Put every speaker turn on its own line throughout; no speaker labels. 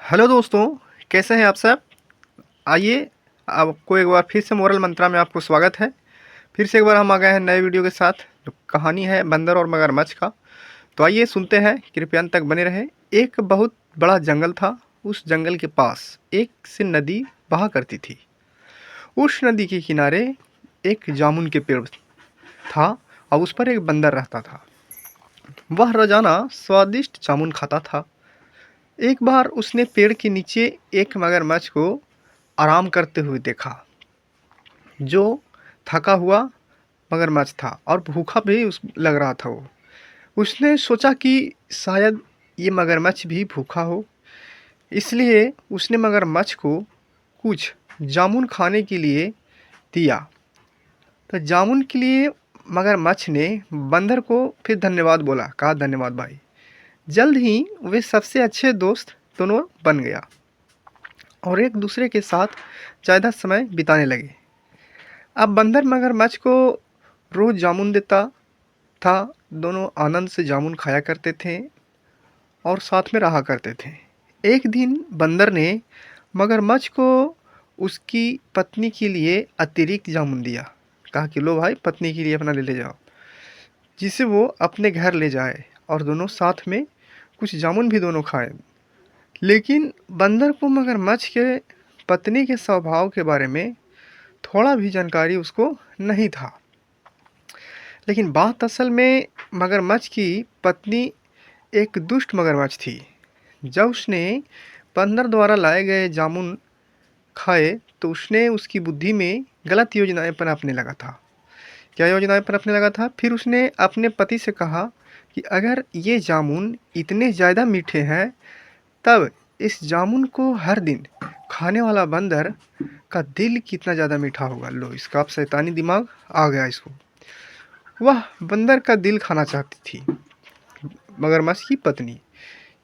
Hello दोस्तों, कैसे हैं आप सब? आइए, आपको एक बार फिर से मोरल मंत्रा में आपको स्वागत है। फिर से एक बार हम आ गए हैं नए वीडियो के साथ। जो कहानी है बंदर और मगरमच्छ का। तो आइए सुनते हैं, कृपया अंत तक बने रहें। एक बहुत बड़ा जंगल था। उस जंगल के पास एक से नदी बहा करती थी। उस नदी के किनारे एक जामुन के पेड़ था और उस पर एक बंदर रहता था। वह रोजाना स्वादिष्ट जामुन खाता था। एक बार उसने पेड़ के नीचे एक मगरमच्छ को आराम करते हुए देखा, जो थका हुआ मगरमच्छ था और भूखा भी उस लग रहा था वो। उसने सोचा कि शायद ये मगरमच्छ भी भूखा हो, इसलिए उसने मगरमच्छ को कुछ जामुन खाने के लिए दिया। तो जामुन के लिए मगरमच्छ ने बंदर को फिर धन्यवाद बोला, कहा धन्यवाद भाई। जल्द ही वे सबसे अच्छे दोस्त दोनों बन गया और एक दूसरे के साथ ज़्यादा समय बिताने लगे। अब बंदर मगरमच्छ को रोज़ जामुन देता था। दोनों आनंद से जामुन खाया करते थे और साथ में रहा करते थे। एक दिन बंदर ने मगरमच्छ को उसकी पत्नी के लिए अतिरिक्त जामुन दिया। कहा कि लो भाई, पत्नी के लिए अपना ले ले जाओ, जिसे वो अपने घर ले जाए और दोनों साथ में कुछ जामुन भी दोनों खाए। लेकिन बंदर को मगरमच्छ के पत्नी के स्वभाव के बारे में थोड़ा भी जानकारी उसको नहीं था। लेकिन बात असल में मगरमच्छ की पत्नी एक दुष्ट मगरमच्छ थी। जब उसने बंदर द्वारा लाए गए जामुन खाए तो उसने उसकी बुद्धि में गलत योजनाएं बनाने लगा था। क्या योजनाएं बनाने लगा था? फिर उसने अपने पति से कहा कि अगर ये जामुन इतने ज़्यादा मीठे हैं, तब इस जामुन को हर दिन खाने वाला बंदर का दिल कितना ज़्यादा मीठा होगा। लो, इसका अब शैतानी दिमाग आ गया इसको। वह बंदर का दिल खाना चाहती थी, मगरमच्छ की पत्नी,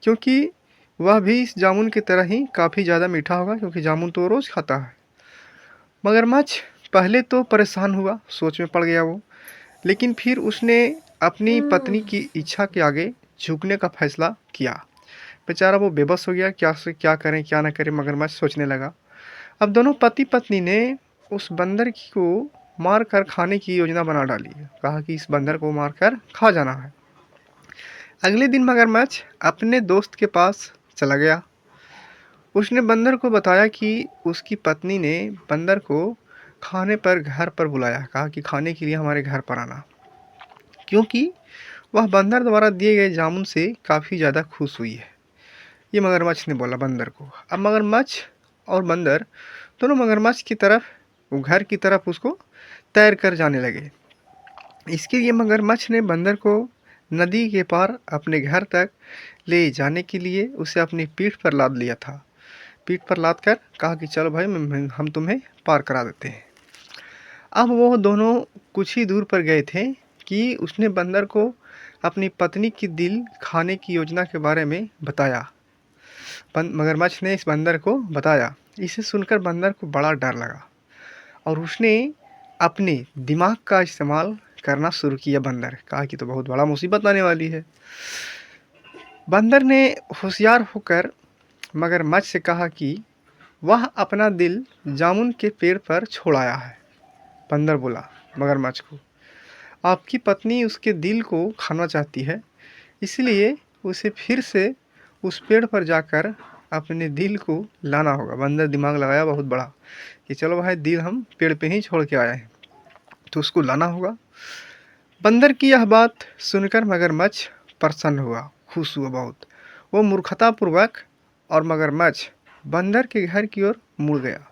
क्योंकि वह भी इस जामुन की तरह ही काफ़ी ज़्यादा मीठा होगा, क्योंकि जामुन तो रोज़ खाता है। मगरमच्छ पहले तो परेशान हुआ, सोच में पड़ गया वो। लेकिन फिर उसने अपनी पत्नी की इच्छा के आगे झुकने का फैसला किया। बेचारा वो बेबस हो गया, क्या से क्या करें क्या ना करें, मगरमच्छ सोचने लगा। अब दोनों पति पत्नी ने उस बंदर को मार कर खाने की योजना बना डाली। कहा कि इस बंदर को मार कर खा जाना है। अगले दिन मगरमच्छ अपने दोस्त के पास चला गया। उसने बंदर को बताया कि उसकी पत्नी ने बंदर को खाने पर घर पर बुलाया। कहा कि खाने के लिए हमारे घर पर आना, क्योंकि वह बंदर द्वारा दिए गए जामुन से काफ़ी ज़्यादा खुश हुई है। ये मगरमच्छ ने बोला बंदर को। अब मगरमच्छ और बंदर दोनों मगरमच्छ की तरफ, वो घर की तरफ उसको तैर कर जाने लगे। इसके लिए मगरमच्छ ने बंदर को नदी के पार अपने घर तक ले जाने के लिए उसे अपनी पीठ पर लाद लिया था। पीठ पर लाद कर कहा कि चलो भाई, हम तुम्हें पार करा देते हैं। अब वो दोनों कुछ ही दूर पर गए थे कि उसने बंदर को अपनी पत्नी की दिल खाने की योजना के बारे में बताया। मगरमच्छ ने इस बंदर को बताया। इसे सुनकर बंदर को बड़ा डर लगा और उसने अपने दिमाग का इस्तेमाल करना शुरू किया। बंदर कहा कि तो बहुत बड़ा मुसीबत आने वाली है। बंदर ने होशियार होकर मगरमच्छ से कहा कि वह अपना दिल जामुन के पेड़ पर छोड़ आया है। बंदर बोला मगरमच्छ को, आपकी पत्नी उसके दिल को खाना चाहती है, इसलिए उसे फिर से उस पेड़ पर जाकर अपने दिल को लाना होगा। बंदर दिमाग लगाया बहुत बड़ा कि चलो भाई, दिल हम पेड़ पे ही छोड़ के आए हैं, तो उसको लाना होगा। बंदर की यह बात सुनकर मगरमच्छ प्रसन्न हुआ, खुश हुआ बहुत। वो मूर्खतापूर्वक और मगरमच्छ बंदर के घर की ओर मुड़ गया।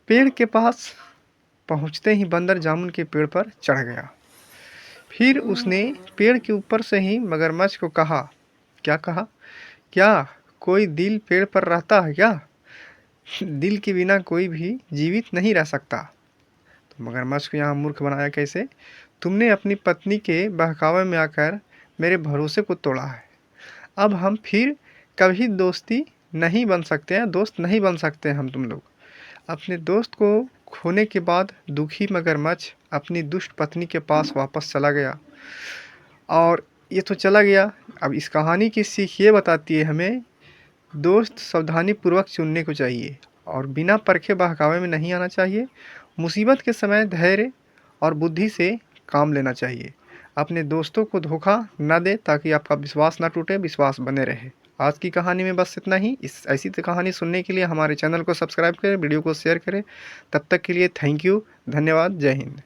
पेड़ के पास पहुंचते ही बंदर जामुन के पेड़ पर चढ़ गया। फिर उसने पेड़ के ऊपर से ही मगरमच्छ को कहा, क्या कहा, क्या कोई दिल पेड़ पर रहता है क्या? दिल के बिना कोई भी जीवित नहीं रह सकता। तो मगरमच्छ को यहाँ मूर्ख बनाया कैसे? तुमने अपनी पत्नी के बहकावे में आकर मेरे भरोसे को तोड़ा है। अब हम फिर कभी दोस्ती नहीं बन सकते हैं, दोस्त नहीं बन सकते हैं हम तुम लोग। अपने दोस्त को खोने के बाद दुखी मगरमच्छ अपनी दुष्ट पत्नी के पास वापस चला गया। और ये तो चला गया। अब इस कहानी की सीख ये बताती है हमें दोस्त सावधानीपूर्वक चुनने को चाहिए और बिना परखे बहकावे में नहीं आना चाहिए। मुसीबत के समय धैर्य और बुद्धि से काम लेना चाहिए। अपने दोस्तों को धोखा ना दें ताकि आपका विश्वास ना टूटे, विश्वास बने रहे। आज की कहानी में बस इतना ही। इस ऐसी कहानी सुनने के लिए हमारे चैनल को सब्सक्राइब करें, वीडियो को शेयर करें। तब तक के लिए थैंक यू, धन्यवाद, जय हिंद।